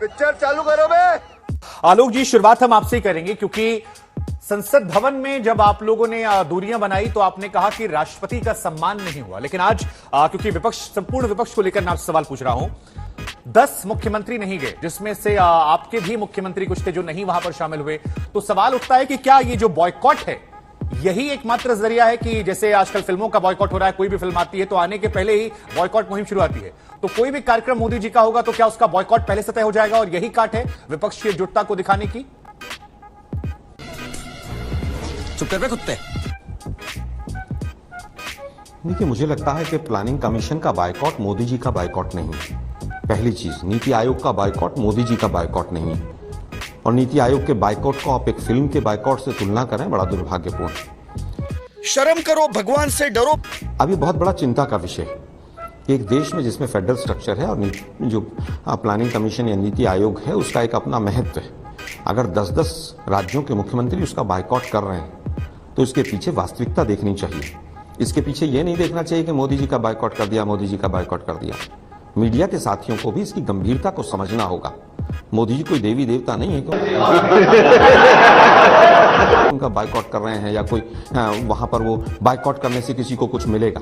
Picture चालू करो बे। आलोक जी, शुरुआत हम आपसे ही करेंगे क्योंकि संसद भवन में जब आप लोगों ने दूरियां बनाई तो आपने कहा कि राष्ट्रपति का सम्मान नहीं हुआ, लेकिन आज क्योंकि विपक्ष, संपूर्ण विपक्ष को लेकर मैं आपसे सवाल पूछ रहा हूं, 10 मुख्यमंत्री नहीं गए, जिसमें से आपके भी मुख्यमंत्री कुछ थे जो नहीं वहां पर शामिल हुए। तो सवाल उठता है कि क्या ये जो बॉयकॉट है यही एकमात्र जरिया है कि जैसे आजकल फिल्मों का बॉयकॉट हो रहा है, कोई भी फिल्म आती है तो आने के पहले ही बॉयकॉट मुहिम शुरू आती है, तो कोई भी कार्यक्रम मोदी जी का होगा तो क्या उसका बॉयकॉट पहले से तय हो जाएगा और यही काट है विपक्ष की एकजुटता को दिखाने की? चुप कर बे कुत्ते। देखिए, मुझे लगता है कि प्लानिंग कमीशन का बायकॉट मोदी जी का बायकॉट नहीं है। पहली चीज, नीति आयोग का बायकॉट मोदी जी का बायकॉट नहीं है। और नीति आयोग के बायकॉट को आप एक फिल्म के बायकॉट से तुलना करें, बड़ा दुर्भाग्यपूर्ण। शर्म करो, भगवान से डरो। अब ये बहुत बड़ा चिंता का विषय है कि एक देश में जिसमें फेडरल स्ट्रक्चर है और जो प्लानिंग कमीशन या नीति आयोग है उसका एक अपना महत्व है, अगर 10-10 राज्यों के मुख्यमंत्री उसका बायकॉट कर रहे हैं तो इसके पीछे वास्तविकता देखनी चाहिए। इसके पीछे यह नहीं देखना चाहिए कि मोदी जी का बायकॉट कर दिया, मोदी जी का बायकॉट कर दिया। मीडिया के साथियों को भी इसकी गंभीरता को समझना होगा। मोदी जी कोई देवी देवता नहीं है उनका बायकॉट कर रहे हैं या कोई वहां पर वो बायकॉट करने से किसी को कुछ मिलेगा।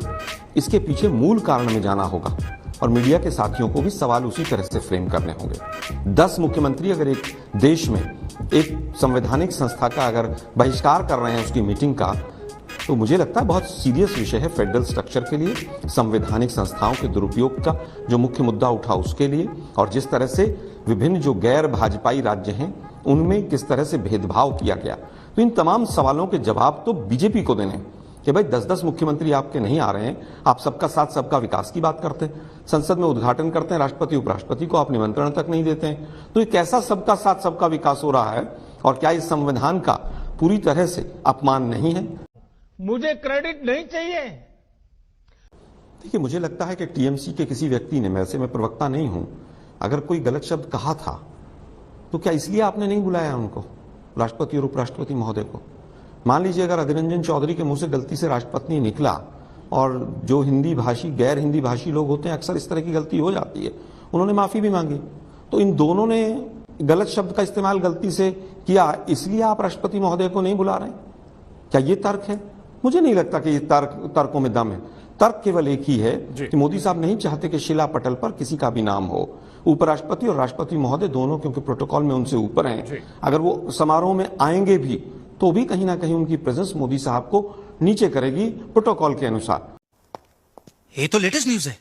इसके पीछे मूल कारण में जाना होगा और मीडिया के साथियों को भी सवाल उसी तरह से फ्रेम करने होंगे। 10 मुख्यमंत्री अगर एक देश में एक संवैधानिक संस्था का अगर बहिष्कार कर रहे हैं उसकी मीटिंग का, तो मुझे लगता है बहुत सीरियस विषय है फेडरल स्ट्रक्चर के लिए, संवैधानिक संस्थाओं के दुरुपयोग का जो मुख्य मुद्दा उठा उसके लिए, और जिस तरह से विभिन्न जो गैर भाजपाई राज्य हैं उनमें किस तरह से भेदभाव किया गया। तो इन तमाम सवालों के जवाब तो बीजेपी को देने कि भाई 10-10 मुख्यमंत्री आपके नहीं आ रहे हैं, आप सबका साथ सबका विकास की बात करते हैं, संसद में उद्घाटन करते हैं, राष्ट्रपति उपराष्ट्रपति को आप निमंत्रण तक नहीं देते हैं। तो ये कैसा सबका साथ सबका विकास हो रहा है और क्या इस संविधान का पूरी तरह से अपमान नहीं है? मुझे क्रेडिट नहीं चाहिए। देखिए, मुझे लगता है कि टीएमसी के किसी व्यक्ति ने, वैसे मैं प्रवक्ता नहीं हूं, अगर कोई गलत शब्द कहा था तो क्या इसलिए आपने नहीं बुलाया उनको, राष्ट्रपति और उपराष्ट्रपति महोदय को? मान लीजिए अगर अधीर रंजन चौधरी के मुंह से गलती से राष्ट्रपति निकला, और जो हिंदी भाषी गैर हिंदी भाषी लोग होते हैं अक्सर इस तरह की गलती हो जाती है, उन्होंने माफी भी मांगी, तो इन दोनों ने गलत शब्द का इस्तेमाल गलती से किया, इसलिए आप राष्ट्रपति महोदय को नहीं बुला रहे? क्या ये तर्क है? मुझे नहीं लगता कि ये तर्कों में दम है। तर्क केवल एक ही है कि मोदी साहब नहीं चाहते कि शिला पटल पर किसी का भी नाम हो। उपराष्ट्रपति और राष्ट्रपति महोदय दोनों क्योंकि प्रोटोकॉल में उनसे ऊपर हैं, अगर वो समारोह में आएंगे भी तो भी कहीं ना कहीं उनकी प्रेजेंस मोदी साहब को नीचे करेगी प्रोटोकॉल के अनुसार। ये तो लेटेस्ट न्यूज है।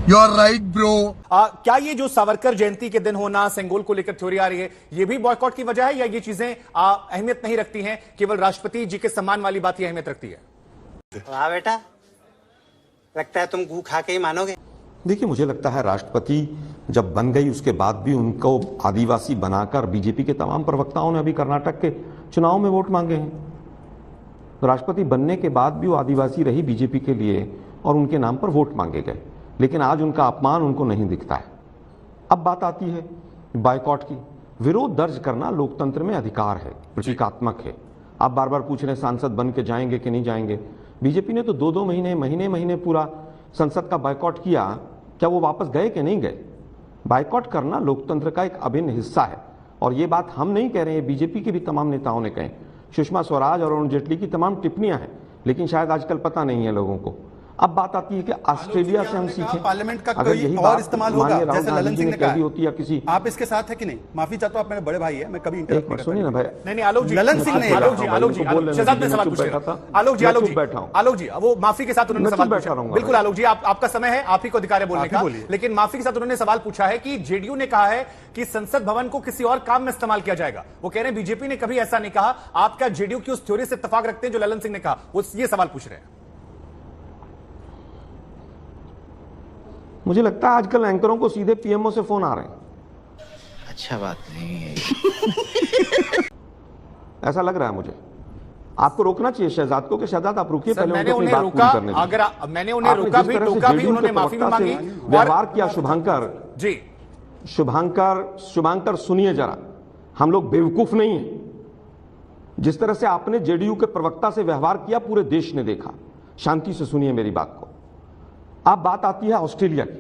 You are right bro. क्या ये जो सावरकर जयंती के दिन होना, सेंगोल को लेकर थ्योरी आ रही है, ये भी बॉयकॉट की वजह है या ये चीजें अहमियत नहीं रखती हैं, केवल राष्ट्रपति जी के सम्मान वाली बात ही अहमियत रखती है? वाह बेटा, लगता है तुम गू खा के ही मानोगे। देखिए, मुझे लगता है राष्ट्रपति जब बन गई उसके बाद भी उनको आदिवासी बनाकर बीजेपी के तमाम प्रवक्ताओं ने अभी कर्नाटक के चुनाव में वोट मांगे हैं। तो राष्ट्रपति बनने के बाद भी वो आदिवासी रही बीजेपी के लिए और उनके नाम पर वोट मांगे गए, लेकिन आज उनका अपमान उनको नहीं दिखता है। अब बात आती है बायकॉट की। विरोध दर्ज करना लोकतंत्र में अधिकार है, प्रतीकात्मक है। आप बार बार पूछ रहे हैं सांसद बन के जाएंगे कि नहीं जाएंगे। बीजेपी ने तो 2-2 महीने पूरा संसद का बायकॉट किया, क्या वो वापस गए कि नहीं गए? बायकॉट करना लोकतंत्र का एक अभिन्न हिस्सा है और ये बात हम नहीं कह रहे हैं, बीजेपी के भी तमाम नेताओं ने कहे। सुषमा स्वराज और अरुण जेटली की तमाम टिप्पणियां हैं, लेकिन शायद आजकल पता नहीं है लोगों को। अब बात आती है कि ऑस्ट्रेलिया से हम सीखें, पार्लियामेंट का अगर कोई यही और इस्तेमाल होगा जैसे ललन सिंह ने कहा होती है किसी, आप इसके साथ है कि नहीं? माफी चाहता हूं, आप मेरे बड़े भाई है, मैं कभी इंटरप्ट नहीं सुनिए ना भाई। नहीं आलोक जी, ललन सिंह ने आलोक जी शहजाद ने सवाल पूछ रहे हैं। आलोक जी वो माफी के साथ उन्होंने सवाल पूछा। बिल्कुल आलोक जी, आपका समय है, आप ही को अधिकार है बोलने का, लेकिन माफी के साथ उन्होंने सवाल पूछा है कि जेडीयू ने कहा है कि संसद भवन को किसी और काम में इस्तेमाल किया जाएगा। वो कह रहे हैं बीजेपी ने कभी ऐसा नहीं कहा। आप क्या जेडीयू की उस थ्योरी से इत्तेफाक रखते हैं जो ललन सिंह ने कहा? वो ये सवाल पूछ रहे हैं। मुझे लगता है आजकल एंकरों को सीधे पीएमओ से फोन आ रहे हैं। अच्छा बात नहीं है। ऐसा लग रहा है मुझे। आपको रोकना चाहिए शहजाद को कि शहजाद आप रुकिए, पहले मैंने उन्हें रोका, अगर मैंने उन्हें रोका भी, टोका भी, उन्होंने माफी भी मांगी, व्यवहार किया। शुभांकर जी, शुभांकर सुनिए जरा, हम लोग बेवकूफ नहीं है। जिस तरह से आपने जेडीयू के प्रवक्ता से व्यवहार किया पूरे देश ने देखा। शांति से सुनिए मेरी बात को। अब बात आती है ऑस्ट्रेलिया की।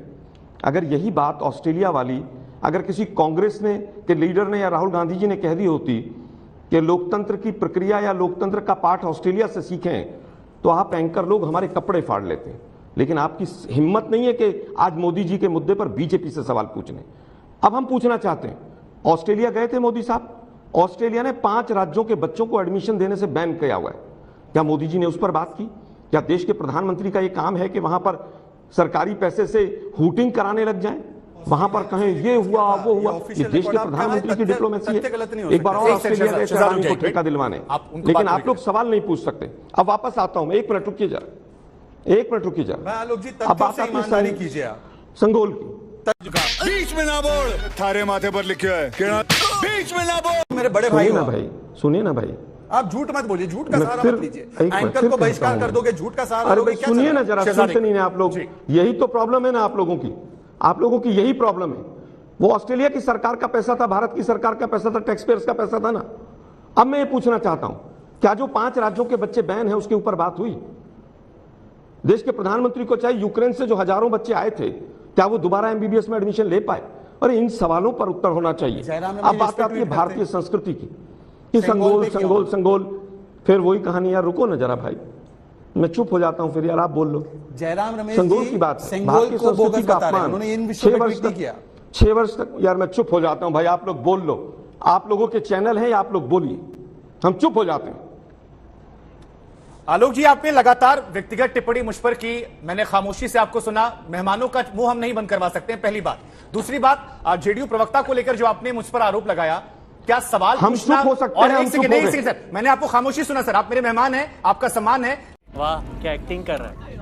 अगर यही बात ऑस्ट्रेलिया वाली अगर किसी कांग्रेस ने के लीडर ने या राहुल गांधी जी ने कह दी होती कि लोकतंत्र की प्रक्रिया या लोकतंत्र का पाठ ऑस्ट्रेलिया से सीखें, तो आप एंकर लोग हमारे कपड़े फाड़ लेते हैं। लेकिन आपकी हिम्मत नहीं है कि आज मोदी जी के मुद्दे पर बीजेपी से सवाल पूछने। अब हम पूछना चाहते हैं, ऑस्ट्रेलिया गए थे मोदी साहब, ऑस्ट्रेलिया ने 5 राज्यों के बच्चों को एडमिशन देने से बैन किया हुआ है। क्या मोदी जी ने उस पर बात की? क्या देश के प्रधानमंत्री का यह काम है कि वहां पर सरकारी पैसे से हूटिंग कराने लग जाएं, वहां पर कहें ये हुआ वो हुआ? ये देश के प्रधानमंत्री की डिप्लोमेसी है। एक बार और ऑस्ट्रेलिया गए थे अडानी को ठेका दिलवाने, लेकिन आप लोग सवाल नहीं पूछ सकते। अब वापस आता हूं मैं, 1 मिनट रुकिए जरा, 1 मिनट रुकिए जरा। आलोक जी, अब बात ईमानदारी कीजिए आप। संगोल की बीच में ना बोल, थारे माथे पर लिखा है बीच में ना बोल। मेरे बड़े भाई सुनिए ना भाई, सुनिए ना भाई, आप झूठ मत बोलिए, झूठ का मैं सहारा फिर मत लीजिए। एक बार एंकर फिर को कहता बहिष्कार हूं। कर दोगे, झूठ का सहारा अरे लोगे, भाई क्या सुनिए चल ना रहा जरा, है? सुनते नहीं ना आप लोग। यही तो प्रॉब्लम है ना आप लोगों की, आप लोगों की यही प्रॉब्लम है। वो ऑस्ट्रेलिया की सरकार का पैसा था, भारत की सरकार का पैसा था, टैक्स पेयर्स का पैसा था ना। अब मैं ये पूछना चाहता हूं, क्या जो 5 राज्यों के बच्चे बैन है उसके ऊपर बात हुई? देश के प्रधानमंत्री को चाहिए, यूक्रेन से जो हजारों बच्चे आए थे, क्या वो दोबारा एमबीबीएस में एडमिशन ले पाए? और इन सवालों पर उत्तर होना चाहिए। अब बात आती है भारतीय संस्कृति की कि संगोल संगोल संगोल, फिर वही कहानी। यार रुको ना जरा भाई, मैं चुप हो जाता हूं फिर, यार आप बोल लो। जयराम रमेश संगोल जी की बात, संगोल भारतीय को संस्कृति बोगस का बता रहे हैं, अपमान। उन्होंने इन विषयों 6 पर वर्ष ट्वीट नहीं तक, किया। 6 वर्ष तक, यार मैं चुप हो जाता हूं भाई, आप लोग बोल लो। आप लोगों के चैनल है, आप लोग बोलिए, हम चुप हो जाते हैं। आलोक जी, आपने लगातार व्यक्तिगत टिप्पणी मुझ पर की, मैंने खामोशी से आपको सुना। मेहमानों का मुंह हम नहीं बंद करवा सकते हैं, पहली बात। दूसरी बात, जेडीयू प्रवक्ता को लेकर जो आपने मुझ पर आरोप लगाया, क्या सवाल हम पूछना चुप हो सकते और हैं, हम एक चुप सेकंड, हो एक गए। सेकंड सर, मैंने आपको खामोशी सुना सर, आप मेरे मेहमान हैं, आपका सम्मान है। वाह क्या एक्टिंग कर रहा है,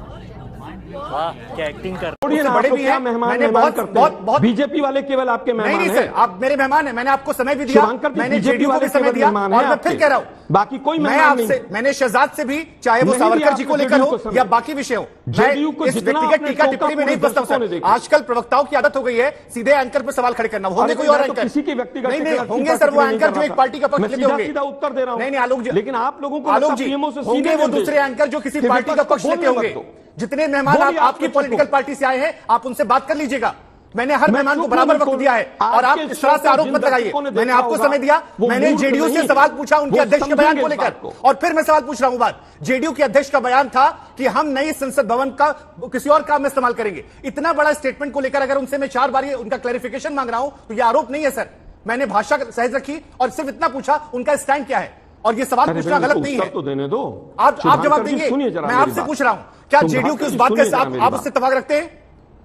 वाह क्या एक्टिंग कर रहा छोड़िए ना, बड़े आप लोग भी क्या हैं, मेहमान मैंने मेहमान बहुत- करते बहुत- हैं। बहुत- बीजेपी वाले केवल आपके नहीं मेहमान नहीं हैं। सर, आप मेरे मेहमान हैं, मैंने आपको समय भी दिया, शुभांकर जी मैंने बीजेपी जेडीयू को वाले भी समय केवल दिया, मेहमान और हैं मैं फिर आपके। कह रहा हूं, बाकी कोई मैं मेहमान आपसे, नहीं। मैंने शहजाद से भी, चाहे वो नहीं सावरकर दिया जी को आपने लेकर जेडीयू हो को समय। या बाकी विषय हो, जेडीयू को मैं इस जितना व्यक्तिगत आपने टीका टोका टिप्पणी में नहीं पूरे फंसता दर्शकों ने हूं सर। देखा। आजकल प्रवक्ताओं की आदत हो गई है सीधे एंकर पर सवाल खड़े करना, होंगे कोई और मैं तो एंकर, किसी की व्यक्तिगत नहीं नहीं टिप्पणी होंगे सर, वो नहीं एंकर कर जो रहा एक था। पार्टी का पक्ष मैं लेते सीधा होंगे। सीधा उत्तर दे रहा हूं। नहीं नहीं आलोक जी, लेकिन आप लोगों को आलोक लगता जी, पीएमओ से होंगे सीधे वो निर्देश। दूसरे एंकर जो किसी कि पार्टी का विपक्ष को पक्ष लेते बोलने मत होंगे। दो। जितने मेहमान बोलिए, आपकी आप पॉलिटिकल चुप पार्टी से आए हैं, आप उनसे बात कर लीजिएगा। मैंने हर मैं मेहमान को चुप बराबर नहीं वक्त बोल- दिया है, और आप आपके इस तरह से शो को आरोप जिन मत लगाइए। दर्शकों ने मैंने देखा आपको होगा, समय दिया, वो मैंने मूर्ख जेडीयू से नहीं सवाल है। पूछा उनके वो अध्यक्ष के समझेंगे बयान को इस लेकर, बात को। और फिर मैं सवाल पूछ रहा हूं। बात जेडीयू के अध्यक्ष का बयान था कि हम नई संसद भवन का किसी और काम में इस्तेमाल करेंगे। इतना बड़ा स्टेटमेंट को लेकर अगर उनसे मैं 4 बार उनका क्लैरिफिकेशन मांग रहा हूं, तो यह आरोप नहीं है सर। मैंने भाषा सहज रखी और सिर्फ इतना पूछा उनका स्टैंड क्या है, और यह सवाल पूछना गलत नहीं है। तो देने दो, आप जवाब देंगे, सुनिए जरा मैं मेरी आपसे बात। पूछ रहा हूं, क्या जेडीयू की उस बात सुनिए के जरा साथ मेरी आप बात। उससे इत्तेफाक रखते हैं?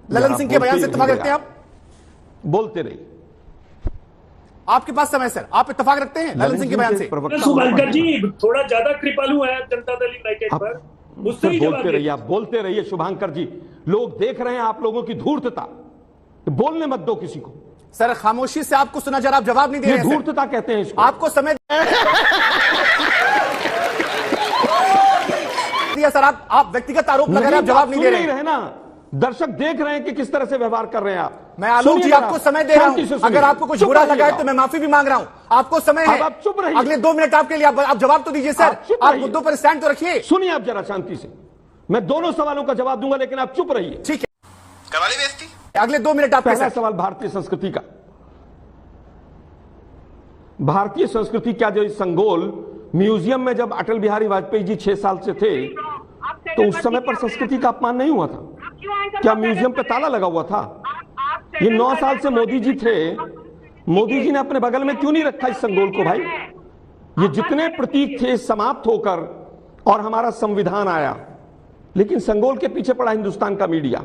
ललन सिंह के बयान से इत्तेफाक रखते हैं आप? बोलते रहिए। आपके पास समय सर, आप इत्तेफाक रखते हैं ललन सिंह के बयान से? शुभंकर जी थोड़ा ज्यादा कृपालु है जनता दल यूनाइटेड पर, उससे ही बोलते रहिए, आप बोलते रहिए शुभांकर जी। लोग देख रहे हैं आप लोगों की धूर्तता, बोलने मत दो किसी को। सर खामोशी से आपको सुना जा रहा, आप जवाब नहीं दे ये रहे हैं सर। धूर्तता कहते हैं इसको। आपको समय दिया सर, आप व्यक्तिगत आरोप लगा रहे हैं, आप जवाब नहीं दे रहे हैं। ना, दर्शक देख रहे हैं कि किस तरह से व्यवहार कर रहे हैं आप। मैं आलोक जी आपको समय दे रहा हूं, अगर आपको कुछ बुरा लगा है तो मैं माफी भी मांग रहा हूं। आपको समय है, आप चुप रहिए। अगले 2 मिनट आपके लिए, आप जवाब तो दीजिए सर, आप मुद्दों पर स्टैंड तो रखिए। सुनिए आप जरा शांति से, मैं दोनों सवालों का जवाब दूंगा, लेकिन आप चुप रहिए। ठीक है, करवा ली बेइज्जती। अगले 2 मिनट आपके पहला सर। सवाल भारतीय संस्कृति का। भारतीय संस्कृति क्या, जो इस संगोल म्यूजियम में जब अटल बिहारी वाजपेयी जी 6 साल से थे, तो उस समय पर संस्कृति का अपमान नहीं हुआ था? क्या म्यूजियम पे ताला लगा हुआ था? ये 9 साल से मोदी जी थे, मोदी जी ने अपने बगल में क्यों नहीं रखा इस संगोल को भाई? ये जितने प्रतीक थे समाप्त होकर और हमारा संविधान आया, लेकिन संगोल के पीछे पड़ा हिंदुस्तान का मीडिया।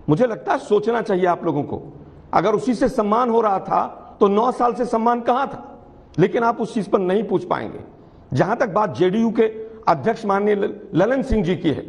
मुझे लगता है सोचना चाहिए आप लोगों को, अगर उसी से सम्मान हो रहा था तो 9 साल से सम्मान कहां था? लेकिन आप उस चीज पर नहीं पूछ पाएंगे। जहां तक बात जेडीयू के अध्यक्ष माननीय ललन सिंह जी की है,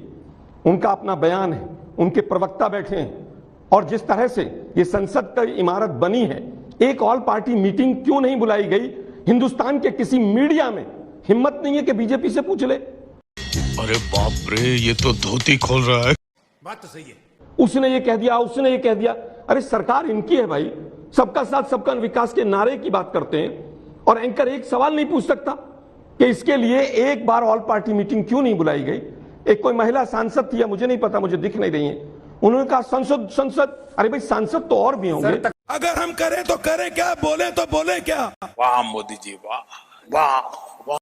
उनका अपना बयान है, उनके प्रवक्ता बैठे हैं, और जिस तरह से ये संसद की इमारत बनी है, एक ऑल पार्टी मीटिंग क्यों नहीं बुलाई गई? हिंदुस्तान के किसी मीडिया में हिम्मत नहीं है कि बीजेपी से पूछ ले। अरे बाप रे, ये तो धोती खोल रहा है। बात तो सही है। उसने ये कह दिया, उसने ये कह दिया। अरे सरकार इनकी है भाई, सबका साथ सबका विकास के नारे की बात करते हैं, और एंकर एक सवाल नहीं पूछ सकता कि इसके लिए एक बार ऑल पार्टी मीटिंग क्यों नहीं बुलाई गई? एक कोई महिला सांसद थी या मुझे नहीं पता, मुझे दिख नहीं रही है, उन्होंने कहा संसद। अरे भाई सांसद तो और भी होंगे। अगर हम करें तो करें क्या, बोले तो बोले क्या। वाह मोदी जी वाह वाह वाह।